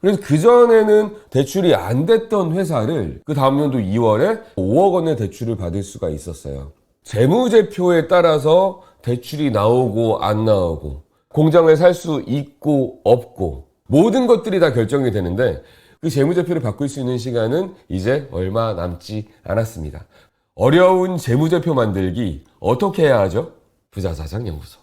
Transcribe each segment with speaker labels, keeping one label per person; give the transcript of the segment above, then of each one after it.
Speaker 1: 그래서 그전에는 대출이 안 됐던 회사를 그 다음 연도 2월에 5억 원의 대출을 받을 수가 있었어요. 재무제표에 따라서 대출이 나오고 안 나오고 공장을 살 수 있고 없고 모든 것들이 다 결정이 되는데 그 재무제표를 바꿀 수 있는 시간은 이제 얼마 남지 않았습니다. 어려운 재무제표 만들기 어떻게 해야 하죠? 부자사장연구소.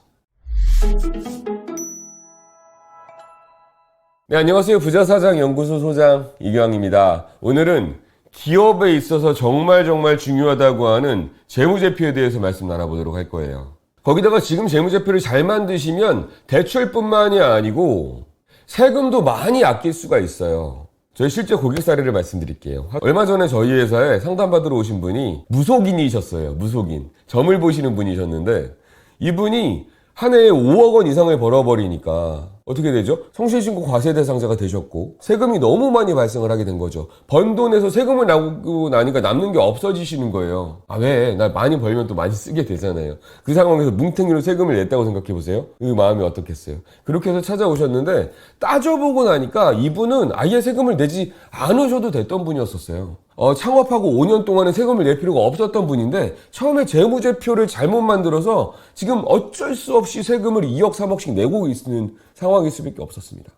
Speaker 1: 네, 안녕하세요. 부자사장연구소 소장 이경입니다. 오늘은 기업에 있어서 정말 중요하다고 하는 재무제표에 대해서 말씀 나눠보도록 할 거예요. 거기다가 지금 재무제표를 잘 만드시면 대출뿐만이 아니고 세금도 많이 아낄 수가 있어요. 저희 실제 고객 사례를 말씀드릴게요. 얼마 전에 저희 회사에 상담받으러 오신 분이 무속인이셨어요. 무속인. 점을 보시는 분이셨는데 이분이 한 해에 5억 원 이상을 벌어버리니까 어떻게 되죠? 성실신고 과세 대상자가 되셨고 세금이 너무 많이 발생을 하게 된 거죠. 번 돈에서 세금을 나고 나니까 남는 게 없어지시는 거예요. 아, 왜? 나 많이 벌면 또 많이 쓰게 되잖아요. 그 상황에서 뭉탱이로 세금을 냈다고 생각해보세요. 그 마음이 어떻겠어요? 그렇게 해서 찾아오셨는데 따져보고 나니까 이분은 아예 세금을 내지 않으셔도 됐던 분이었었어요. 창업하고 5년 동안은 세금을 낼 필요가 없었던 분인데 처음에 재무제표를 잘못 만들어서 지금 어쩔 수 없이 세금을 2억 3억씩 내고 있는 상황일 수밖에 없었습니다.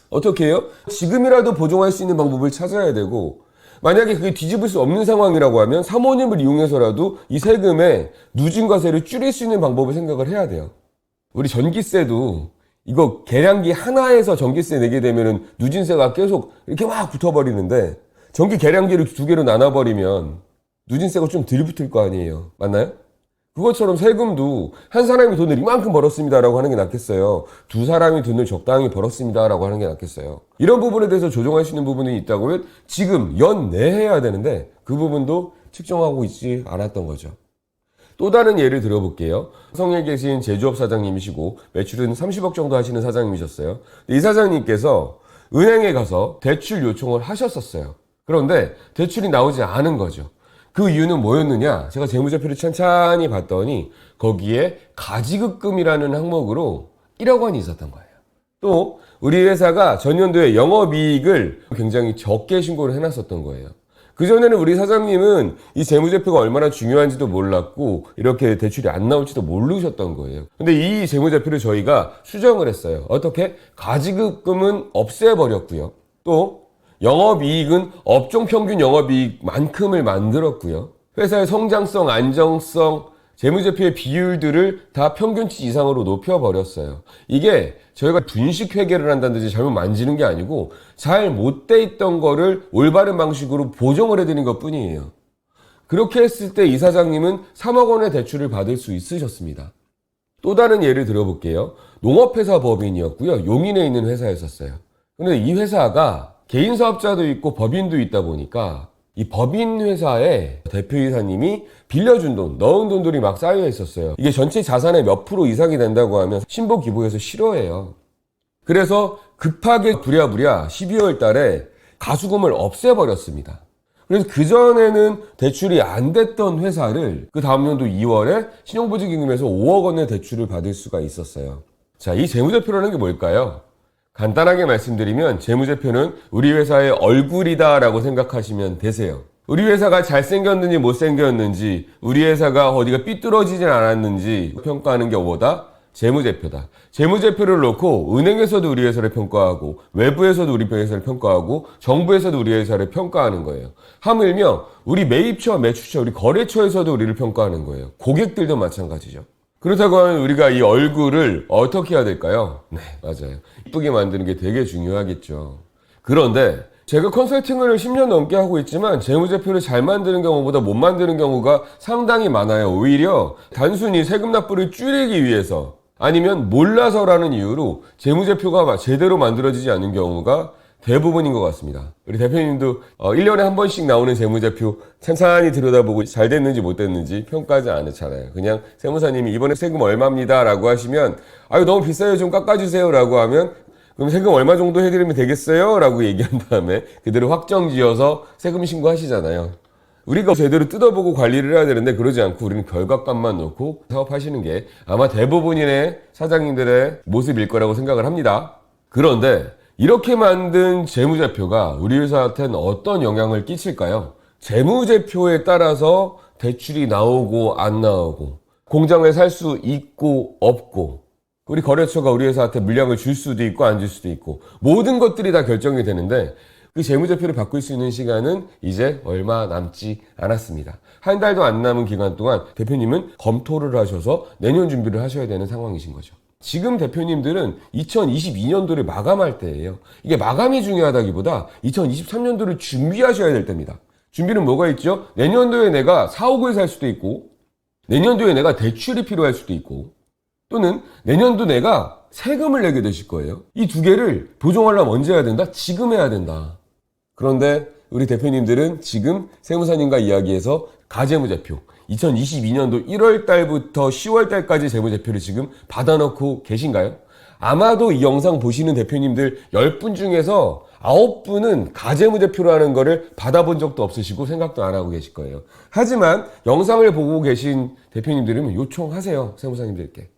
Speaker 1: 어떻게 해요? 지금이라도 보정할 수 있는 방법을 찾아야 되고 만약에 그게 뒤집을 수 없는 상황이라고 하면 사모님을 이용해서라도 이 세금의 누진과세를 줄일 수 있는 방법을 생각을 해야 돼요. 우리 전기세도 이거 계량기 하나에서 전기세 내게 되면은 누진세가 계속 이렇게 막 붙어버리는데 전기 계량기를 2개로 나눠버리면 누진세가 좀 덜 붙을 거 아니에요. 맞나요? 그것처럼 세금도 한 사람이 돈을 이만큼 벌었습니다라고 하는 게 낫겠어요. 두 사람이 돈을 적당히 벌었습니다라고 하는 게 낫겠어요. 이런 부분에 대해서 조정할 수 있는 부분이 있다고 하면 지금 연내에 해야 되는데 그 부분도 측정하고 있지 않았던 거죠. 또 다른 예를 들어볼게요. 성에 계신 제조업 사장님이시고 매출은 30억 정도 하시는 사장님이셨어요. 이 사장님께서 은행에 가서 대출 요청을 하셨었어요. 그런데 대출이 나오지 않은 거죠. 그 이유는 뭐였느냐? 제가 재무제표를 찬찬히 봤더니 거기에 가지급금이라는 항목으로 1억 원이 있었던 거예요. 또 우리 회사가 전년도에 영업이익을 굉장히 적게 신고를 해놨었던 거예요. 그전에는 우리 사장님은 이 재무제표가 얼마나 중요한지도 몰랐고 이렇게 대출이 안 나올지도 모르셨던 거예요. 근데 이 재무제표를 저희가 수정을 했어요. 어떻게? 가지급금은 없애버렸고요. 또 영업이익은 업종 평균 영업이익만큼을 만들었고요. 회사의 성장성, 안정성, 재무제표의 비율들을 다 평균치 이상으로 높여버렸어요. 이게 저희가 분식 회계를 한다든지 잘못 만지는 게 아니고 잘 못 돼 있던 거를 올바른 방식으로 보정을 해드린 것 뿐이에요. 그렇게 했을 때 이 사장님은 3억 원의 대출을 받을 수 있으셨습니다. 또 다른 예를 들어볼게요. 농업회사 법인이었고요. 용인에 있는 회사였었어요. 근데 이 회사가 개인 사업자도 있고 법인도 있다 보니까 이 법인 회사에 대표이사님이 빌려준 돈, 넣은 돈들이 막 쌓여 있었어요. 이게 전체 자산의 몇 프로 이상이 된다고 하면 신고기부에서 싫어해요. 그래서 급하게 부랴부랴 12월 달에 가수금을 없애버렸습니다. 그래서 그전에는 대출이 안 됐던 회사를 그 다음 연도 2월에 신용보증기금에서 5억 원의 대출을 받을 수가 있었어요. 자, 이 재무제표라는 게 뭘까요? 간단하게 말씀드리면 재무제표는 우리 회사의 얼굴이다 라고 생각하시면 되세요. 우리 회사가 잘생겼는지 못생겼는지 우리 회사가 어디가 삐뚤어지진 않았는지 평가하는 게 뭐다? 재무제표다. 재무제표를 놓고 은행에서도 우리 회사를 평가하고 외부에서도 우리 회사를 평가하고 정부에서도 우리 회사를 평가하는 거예요. 하물며 우리 매입처, 매출처, 우리 거래처에서도 우리를 평가하는 거예요. 고객들도 마찬가지죠. 그렇다고 하면 우리가 이 얼굴을 어떻게 해야 될까요? 네, 맞아요. 이쁘게 만드는 게 되게 중요하겠죠. 그런데 제가 컨설팅을 10년 넘게 하고 있지만 재무제표를 잘 만드는 경우보다 못 만드는 경우가 상당히 많아요. 오히려 단순히 세금 납부를 줄이기 위해서 아니면 몰라서라는 이유로 재무제표가 제대로 만들어지지 않는 경우가 대부분인 것 같습니다. 우리 대표님도 1년에 한 번씩 나오는 재무제표 찬찬히 들여다보고 잘 됐는지 못 됐는지 평가하지 않잖아요. 그냥 세무사님이 이번에 세금 얼마입니다 라고 하시면 아유 너무 비싸요 좀 깎아주세요 라고 하면 그럼 세금 얼마 정도 해드리면 되겠어요? 라고 얘기한 다음에 그대로 확정 지어서 세금 신고하시잖아요. 우리가 제대로 뜯어보고 관리를 해야 되는데 그러지 않고 우리는 결과값만 놓고 사업하시는 게 아마 대부분의 사장님들의 모습일 거라고 생각을 합니다. 그런데 이렇게 만든 재무제표가 우리 회사한테는 어떤 영향을 끼칠까요? 재무제표에 따라서 대출이 나오고 안 나오고, 공장을 살 수 있고 없고, 우리 거래처가 우리 회사한테 물량을 줄 수도 있고 안 줄 수도 있고, 모든 것들이 다 결정이 되는데, 그 재무제표를 바꿀 수 있는 시간은 이제 얼마 남지 않았습니다. 한 달도 안 남은 기간 동안 대표님은 검토를 하셔서 내년 준비를 하셔야 되는 상황이신 거죠. 지금 대표님들은 2022년도를 마감할 때예요. 이게 마감이 중요하다기보다 2023년도를 준비하셔야 될 때입니다. 준비는 뭐가 있죠? 내년도에 내가 사옥을 살 수도 있고, 내년도에 내가 대출이 필요할 수도 있고, 또는 내년도 내가 세금을 내게 되실 거예요. 이 두 개를 보정하려면 언제 해야 된다? 지금 해야 된다. 그런데 우리 대표님들은 지금 세무사님과 이야기해서 가재무제표 2022년도 1월 달부터 10월 달까지 재무제표를 지금 받아놓고 계신가요? 아마도 이 영상 보시는 대표님들 10분 중에서 9분은 가재무제표라는 거를 받아본 적도 없으시고 생각도 안 하고 계실 거예요. 하지만 영상을 보고 계신 대표님들은 요청하세요. 세무사님들께.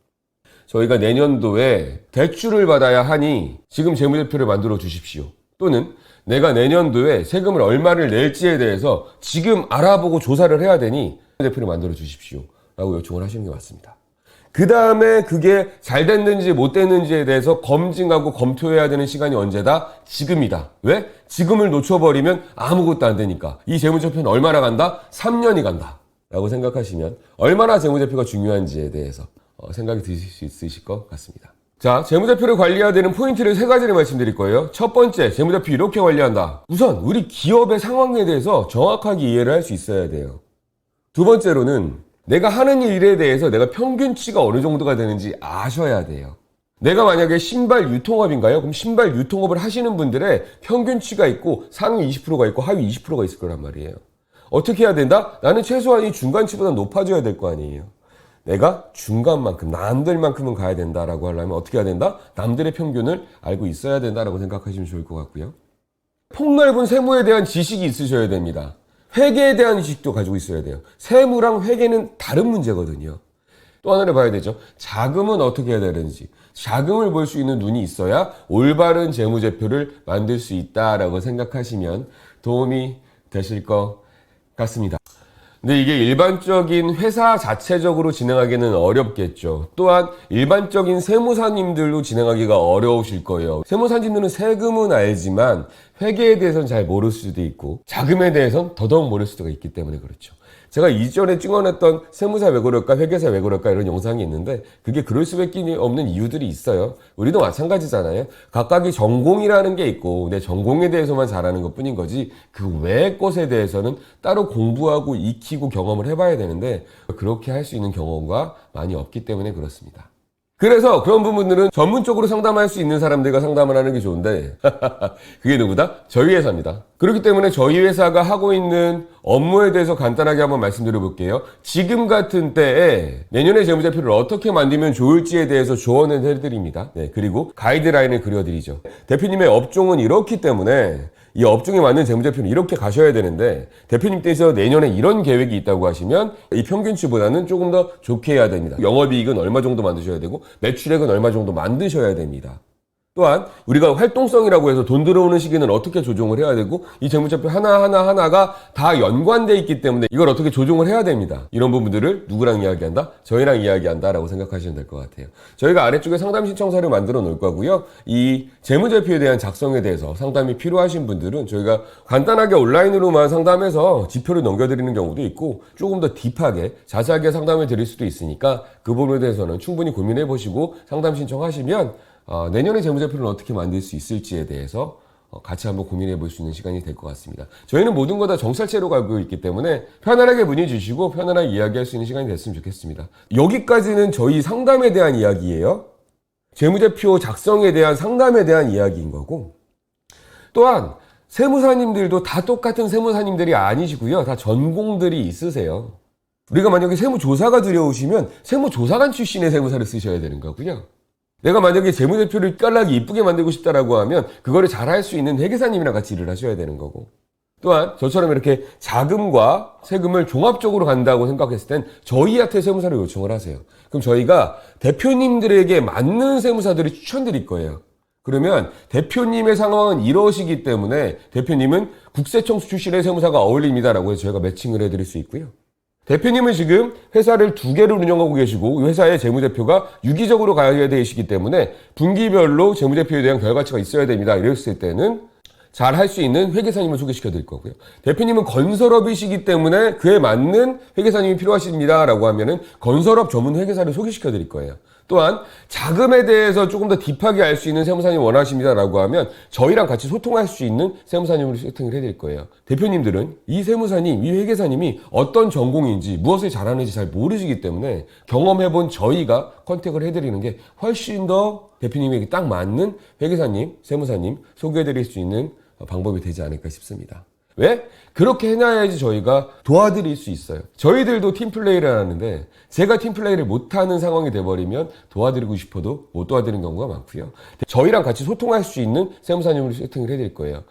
Speaker 1: 저희가 내년도에 대출을 받아야 하니 지금 재무제표를 만들어 주십시오. 또는 내가 내년도에 세금을 얼마를 낼지에 대해서 지금 알아보고 조사를 해야 되니 재무제표를 만들어 주십시오. 라고 요청을 하시는 게 맞습니다. 그 다음에 그게 잘 됐는지 못 됐는지에 대해서 검증하고 검토해야 되는 시간이 언제다? 지금이다. 왜? 지금을 놓쳐버리면 아무것도 안 되니까. 이 재무제표는 얼마나 간다? 3년이 간다. 라고 생각하시면 얼마나 재무제표가 중요한지에 대해서 생각이 드실 수 있으실 것 같습니다. 자, 재무제표를 관리해야 되는 포인트를 3가지를 말씀드릴 거예요. 첫 번째, 재무제표 이렇게 관리한다. 우선 우리 기업의 상황에 대해서 정확하게 이해를 할 수 있어야 돼요. 두 번째로는 내가 하는 일에 대해서 내가 평균치가 어느 정도가 되는지 아셔야 돼요. 내가 만약에 신발 유통업인가요? 그럼 신발 유통업을 하시는 분들의 평균치가 있고 상위 20%가 있고 하위 20%가 있을 거란 말이에요. 어떻게 해야 된다? 나는 최소한 이 중간치보다 높아져야 될 거 아니에요. 내가 중간만큼, 남들만큼은 가야 된다라고 하려면 어떻게 해야 된다? 남들의 평균을 알고 있어야 된다라고 생각하시면 좋을 것 같고요. 폭넓은 세무에 대한 지식이 있으셔야 됩니다. 회계에 대한 지식도 가지고 있어야 돼요. 세무랑 회계는 다른 문제거든요. 또 하나를 봐야 되죠. 자금은 어떻게 해야 되는지. 자금을 볼 수 있는 눈이 있어야 올바른 재무제표를 만들 수 있다라고 생각하시면 도움이 되실 것 같습니다. 근데 이게 일반적인 회사 자체적으로 진행하기는 어렵겠죠. 또한 일반적인 세무사님들도 진행하기가 어려우실 거예요. 세무사님들은 세금은 알지만 회계에 대해서는 잘 모를 수도 있고 자금에 대해서는 더더욱 모를 수도 있기 때문에 그렇죠. 제가 이전에 찍어냈던 세무사 왜 그럴까, 회계사 왜 그럴까 이런 영상이 있는데 그게 그럴 수밖에 없는 이유들이 있어요. 우리도 마찬가지잖아요. 각각의 전공이라는 게 있고 내 전공에 대해서만 잘하는 것 뿐인 거지 그 외의 것에 대해서는 따로 공부하고 익히고 경험을 해봐야 되는데 그렇게 할 수 있는 경험과 많이 없기 때문에 그렇습니다. 그래서 그런 부분들은 전문적으로 상담할 수 있는 사람들과 상담을 하는 게 좋은데 그게 누구다? 저희 회사입니다. 그렇기 때문에 저희 회사가 하고 있는 업무에 대해서 간단하게 한번 말씀드려 볼게요. 지금 같은 때에 내년의 재무제표를 어떻게 만들면 좋을지에 대해서 조언을 해드립니다. 네, 그리고 가이드라인을 그려드리죠. 대표님의 업종은 이렇기 때문에 이 업종에 맞는 재무제표는 이렇게 가셔야 되는데 대표님께서 내년에 이런 계획이 있다고 하시면 이 평균치보다는 조금 더 좋게 해야 됩니다. 영업이익은 얼마 정도 만드셔야 되고 매출액은 얼마 정도 만드셔야 됩니다. 또한 우리가 활동성이라고 해서 돈 들어오는 시기는 어떻게 조정을 해야 되고 이 재무제표 하나가 다 연관되어 있기 때문에 이걸 어떻게 조정을 해야 됩니다. 이런 부분들을 누구랑 이야기한다? 저희랑 이야기한다 라고 생각하시면 될 것 같아요. 저희가 아래쪽에 상담 신청서를 만들어 놓을 거고요. 이 재무제표에 대한 작성에 대해서 상담이 필요하신 분들은 저희가 간단하게 온라인으로만 상담해서 지표를 넘겨드리는 경우도 있고 조금 더 딥하게 자세하게 상담을 드릴 수도 있으니까 그 부분에 대해서는 충분히 고민해 보시고 상담 신청하시면 내년의 재무제표를 어떻게 만들 수 있을지에 대해서 같이 한번 고민해 볼 수 있는 시간이 될 것 같습니다. 저희는 모든 거 다 정찰제로 가고 있기 때문에 편안하게 문의 주시고 편안하게 이야기할 수 있는 시간이 됐으면 좋겠습니다. 여기까지는 저희 상담에 대한 이야기예요. 재무제표 작성에 대한 상담에 대한 이야기인 거고 또한 세무사님들도 다 똑같은 세무사님들이 아니시고요. 다 전공들이 있으세요. 우리가 만약에 세무조사가 들여오시면 세무조사관 출신의 세무사를 쓰셔야 되는 거고요. 내가 만약에 재무제표를 깔라기 이쁘게 만들고 싶다라고 하면 그거를 잘할 수 있는 회계사님이랑 같이 일을 하셔야 되는 거고 또한 저처럼 이렇게 자금과 세금을 종합적으로 간다고 생각했을 땐 저희한테 세무사를 요청을 하세요. 그럼 저희가 대표님들에게 맞는 세무사들을 추천드릴 거예요. 그러면 대표님의 상황은 이러시기 때문에 대표님은 국세청수 출신의 세무사가 어울립니다라고 해서 저희가 매칭을 해드릴 수 있고요. 대표님은 지금 회사를 2개를 운영하고 계시고 회사의 재무제표가 유기적으로 가야 되시기 때문에 분기별로 재무제표에 대한 결과치가 있어야 됩니다. 이랬을 때는 잘 할 수 있는 회계사님을 소개시켜 드릴 거고요. 대표님은 건설업이시기 때문에 그에 맞는 회계사님이 필요하십니다. 라고 하면은 건설업 전문 회계사를 소개시켜 드릴 거예요. 또한 자금에 대해서 조금 더 딥하게 알 수 있는 세무사님 원하십니다. 라고 하면 저희랑 같이 소통할 수 있는 세무사님으로 세팅을 해드릴 거예요. 대표님들은 이 세무사님, 이 회계사님이 어떤 전공인지 무엇을 잘하는지 잘 모르시기 때문에 경험해본 저희가 컨택을 해드리는 게 훨씬 더 대표님에게 딱 맞는 회계사님, 세무사님 소개해드릴 수 있는 방법이 되지 않을까 싶습니다. 왜? 그렇게 해놔야지 저희가 도와드릴 수 있어요. 저희들도 팀플레이를 하는데 제가 팀플레이를 못하는 상황이 돼버리면 도와드리고 싶어도 못 도와드리는 경우가 많고요. 저희랑 같이 소통할 수 있는 세무사님으로 세팅을 해드릴 거예요.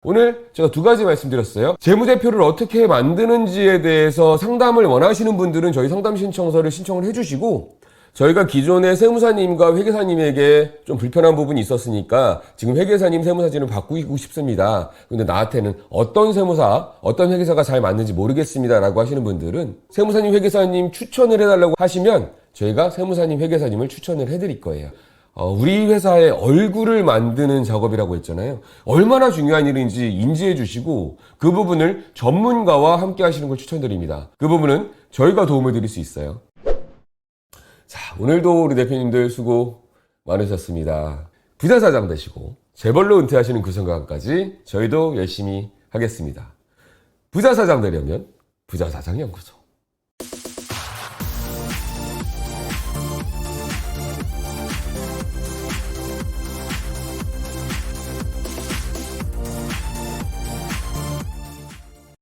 Speaker 1: 오늘 제가 2가지 말씀드렸어요. 재무제표를 어떻게 만드는지에 대해서 상담을 원하시는 분들은 저희 상담 신청서를 신청을 해주시고 저희가 기존의 세무사님과 회계사님에게 좀 불편한 부분이 있었으니까 지금 회계사님 세무사진을 바꾸고 싶습니다. 근데 나한테는 어떤 세무사, 어떤 회계사가 잘 맞는지 모르겠습니다. 라고 하시는 분들은 세무사님, 회계사님 추천을 해달라고 하시면 저희가 세무사님, 회계사님을 추천을 해드릴 거예요. 우리 회사의 얼굴을 만드는 작업이라고 했잖아요. 얼마나 중요한 일인지 인지해 주시고 그 부분을 전문가와 함께 하시는 걸 추천드립니다. 그 부분은 저희가 도움을 드릴 수 있어요. 자, 오늘도 우리 대표님들 수고 많으셨습니다. 부자사장 되시고 재벌로 은퇴하시는 그 순간까지 저희도 열심히 하겠습니다. 부자사장 되려면 부자사장연구소.